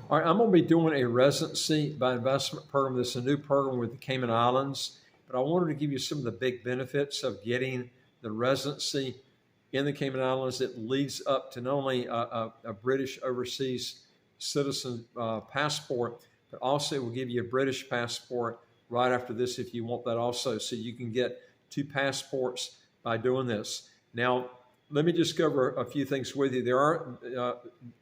All right, I'm going to be doing a residency by investment program. This is a new program with the Cayman Islands, but I wanted to give you some of the big benefits of getting the residency in the Cayman Islands. It leads up to not only a British overseas citizen passport, but also it will give you a British passport right after this if you want that also. So you can get two passports by doing this. Now, let me just cover a few things with you. There are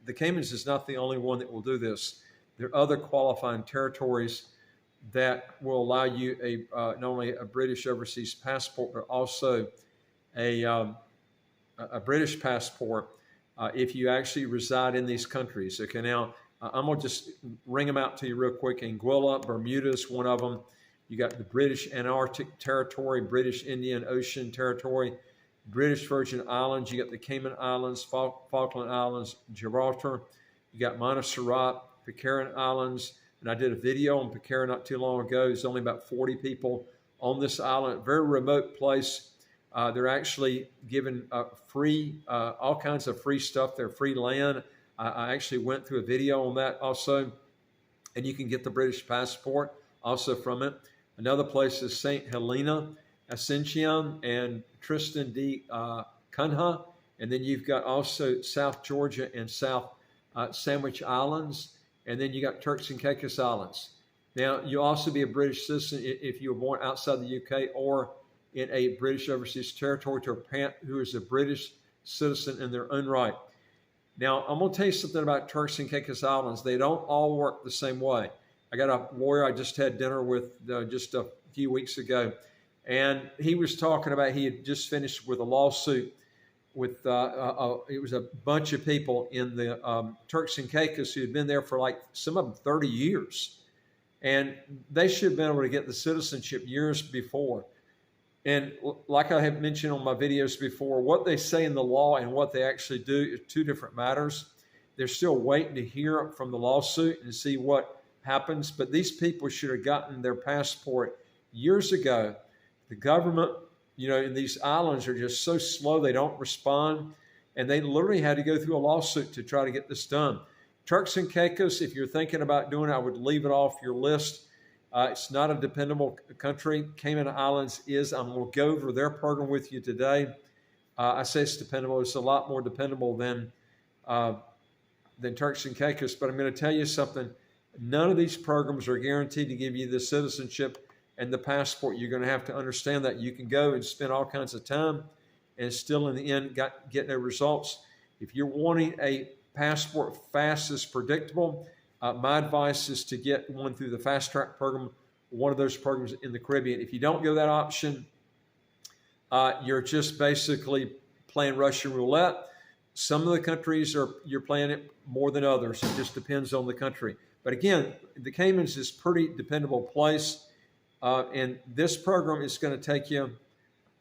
the Caymans is not the only one that will do this. There are other qualifying territories that will allow you not only a British overseas passport, but also a British passport if you actually reside in these countries. Okay, now I'm gonna just ring them out to you real quick. Anguilla, Bermuda is one of them. You got the British Antarctic Territory, British Indian Ocean Territory, British Virgin Islands. You got the Cayman Islands, Falkland Islands, Gibraltar. You got Montserrat, Pitcairn Islands. And I did a video on Pitcairn not too long ago. There's only about 40 people on this island, very remote place. They're actually given free, all kinds of free stuff. They're free land. I actually went through a video on that also. And you can get the British passport also from it. Another place is St. Helena, Ascension, and Tristan de Cunha. And then you've got also South Georgia and South Sandwich Islands. And then you got Turks and Caicos Islands. Now, you'll also be a British citizen if you were born outside the UK or in a British overseas territory to a parent who is a British citizen in their own right. Now, I'm going to tell you something about Turks and Caicos Islands. They don't all work the same way. I got a lawyer I just had dinner with just a few weeks ago, and he was talking about he had just finished with a lawsuit with it was a bunch of people in the Turks and Caicos who had been there for like some of them 30 years, and they should have been able to get the citizenship years before. And like I have mentioned on my videos before, what they say in the law and what they actually do are two different matters. They're still waiting to hear from the lawsuit and see what happens, but these people should have gotten their passport years ago. The government, in these islands are just so slow, they don't respond, and they literally had to go through a lawsuit to try to get this done. Turks and Caicos, if you're thinking about doing it, I would leave it off your list. It's not a dependable country. Cayman Islands is. I'm going to go over their program with you today. I say it's dependable. It's a lot more dependable than Turks and Caicos, but I'm going to tell you something. None of these programs are guaranteed to give you the citizenship and the passport. You're going to have to understand that. You can go and spend all kinds of time and still in the end get no results. If you're wanting a passport fast as predictable, my advice is to get one through the fast track program, one of those programs in the Caribbean. If you don't go that option, you're just basically playing Russian roulette. Some of the countries you're playing it more than others. It just depends on the country. But again, the Caymans is a pretty dependable place. And this program is going to take you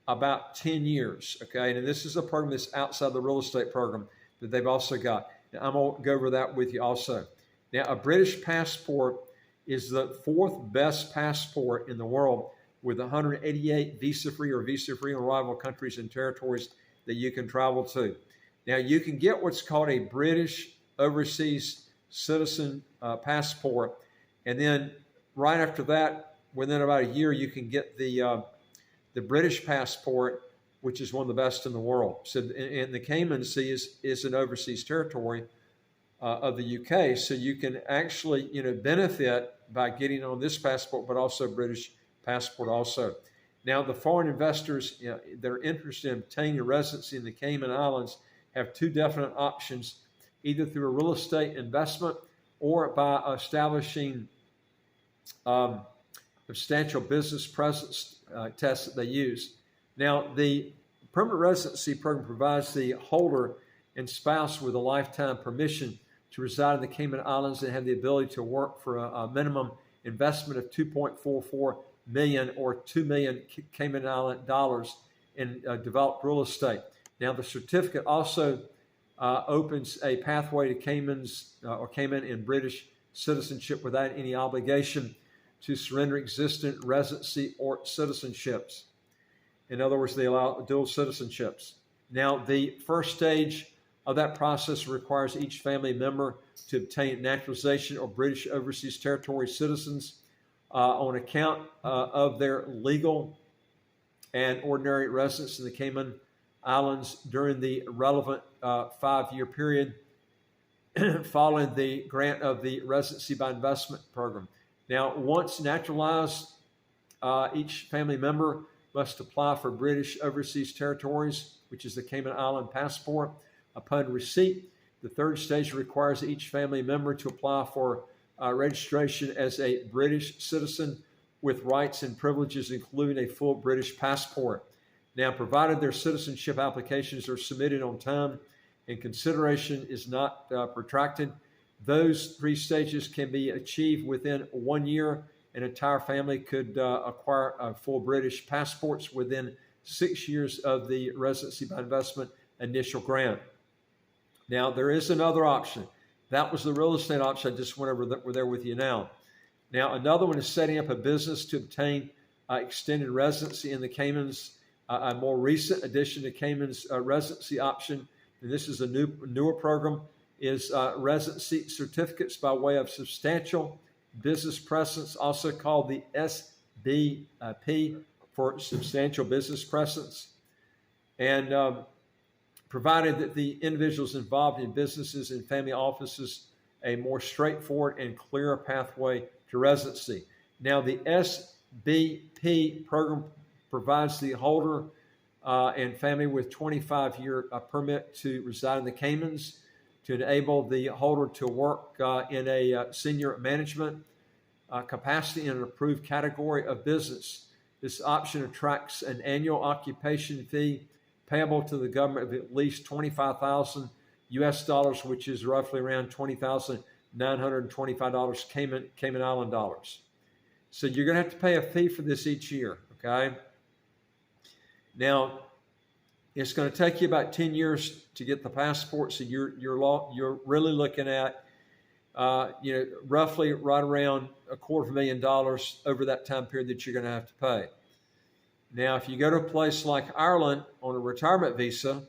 about 10 years, okay? And this is a program that's outside the real estate program that they've also got. Now, I'm going to go over that with you also. Now, a British passport is the fourth best passport in the world with 188 visa-free or visa-free arrival countries and territories that you can travel to. Now, you can get what's called a British overseas citizen passport, and then right after that, within about a year, you can get the British passport, which is one of the best in the world. So, and the Cayman Sea is an overseas territory of the UK, so you can actually benefit by getting on this passport, but also British passport also. Now, the foreign investors that are interested in obtaining a residency in the Cayman Islands have two definite options, either through a real estate investment or by establishing substantial business presence tests that they use. Now, the permanent residency program provides the holder and spouse with a lifetime permission to reside in the Cayman Islands and have the ability to work for a minimum investment of $2.44 million or $2 million Cayman Island dollars in developed real estate. Now, the certificate also opens a pathway to Cayman and British citizenship without any obligation to surrender existing residency or citizenships. In other words, they allow dual citizenships. Now, the first stage of that process requires each family member to obtain naturalization or British Overseas Territory citizens on account of their legal and ordinary residence in the Cayman Islands during the relevant 5-year period following the grant of the residency by investment program. Now, once naturalized, each family member must apply for British Overseas Territories, which is the Cayman Island passport. Upon receipt, the third stage requires each family member to apply for registration as a British citizen with rights and privileges, including a full British passport. Now, provided their citizenship applications are submitted on time and consideration is not protracted, those 3 stages can be achieved within 1 year. An entire family could acquire full British passports within 6 years of the residency by investment initial grant. Now, there is another option. That was the real estate option I just went over that we're there with you now. Now, another one is setting up a business to obtain extended residency in the Caymans. A more recent addition to Cayman's residency option, and this is a newer program, is residency certificates by way of substantial business presence, also called the SBP for substantial business presence. And provided that the individuals involved in businesses and family offices a more straightforward and clearer pathway to residency. Now, the SBP program provides the holder and family with 25-year permit to reside in the Caymans to enable the holder to work in a senior management capacity in an approved category of business. This option attracts an annual occupation fee payable to the government of at least $25,000 US, which is roughly around $20,925 Cayman Island dollars. So you're going to have to pay a fee for this each year, okay? Now, it's going to take you about 10 years to get the passport, so you're really looking at roughly right around $250,000 over that time period that you're going to have to pay. Now, if you go to a place like Ireland on a retirement visa,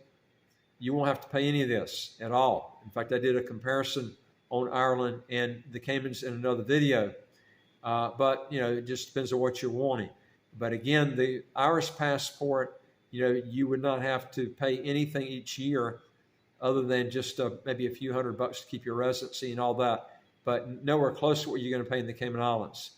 you won't have to pay any of this at all. In fact, I did a comparison on Ireland and the Caymans in another video. But it just depends on what you're wanting. But again, the Irish passport, you would not have to pay anything each year other than just maybe a few $100 to keep your residency and all that, but nowhere close to what you're going to pay in the Cayman Islands.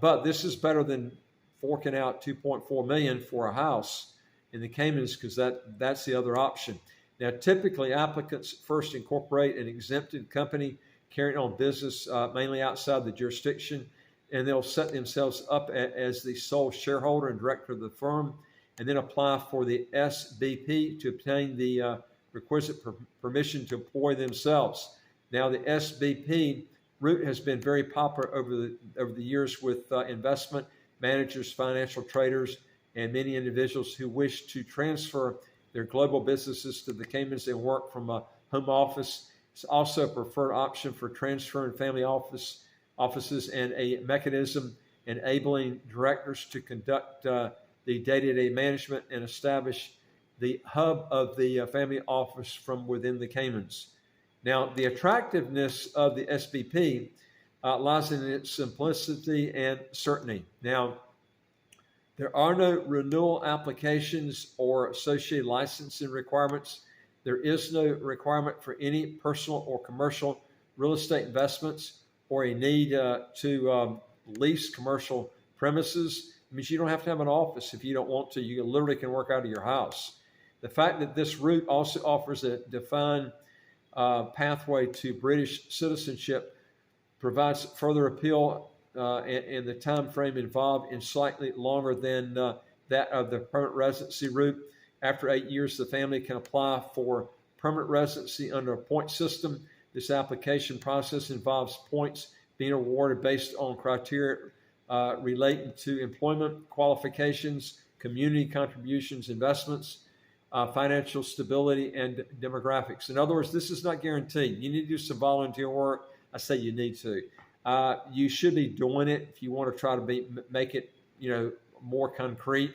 But this is better than forking out $2.4 million for a house in the Caymans, because that's the other option. Now, typically, applicants first incorporate an exempted company carrying on business mainly outside the jurisdiction, and they'll set themselves up as the sole shareholder and director of the firm, and then apply for the SBP to obtain the requisite permission to employ themselves. Now, the SBP route has been very popular over the years with investment managers, financial traders, and many individuals who wish to transfer their global businesses to the Caymans and work from a home office. It's also a preferred option for transferring family offices and a mechanism enabling directors to conduct the day-to-day management and establish the hub of the family office from within the Caymans. Now, the attractiveness of the SBP lies in its simplicity and certainty. Now, there are no renewal applications or associated licensing requirements. There is no requirement for any personal or commercial real estate investments or a need to lease commercial premises. It means you don't have to have an office if you don't want to. You literally can work out of your house. The fact that this route also offers a defined pathway to British citizenship provides further appeal, and the time frame involved is slightly longer than that of the permanent residency route. After 8 years, the family can apply for permanent residency under a point system. This application process involves points being awarded based on criteria relating to employment qualifications, community contributions, investments, financial stability, and demographics. In other words, this is not guaranteed. You need to do some volunteer work. I say you need to. You should be doing it if you want to try to make it, more concrete.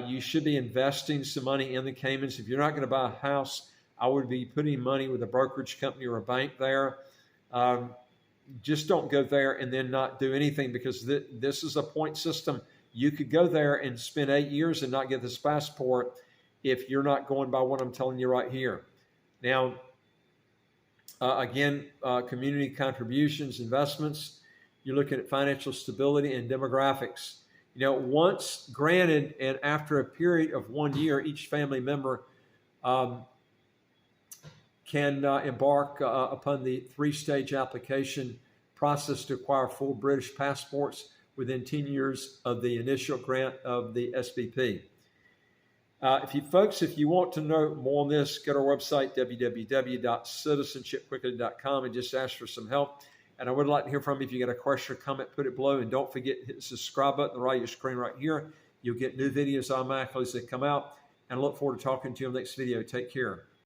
You should be investing some money in the Caymans. If you're not going to buy a house I would be putting money with a brokerage company or a bank there. Just don't go there and then not do anything, because this is a point system. You could go there and spend 8 years and not get this passport if you're not going by what I'm telling you right here. Now, again, community contributions, investments, you're looking at financial stability and demographics. Once granted and after a period of 1 year, each family member can embark upon the 3-stage application process to acquire full British passports within 10 years of the initial grant of the SBP. If you want to know more on this, go to our website, www.citizenshipquickly.com, and just ask for some help. And I would like to hear from you. If you got a question or comment, put it below. And don't forget to hit the subscribe button on the right of your screen right here. You'll get new videos automatically as they come out. And I look forward to talking to you in the next video. Take care.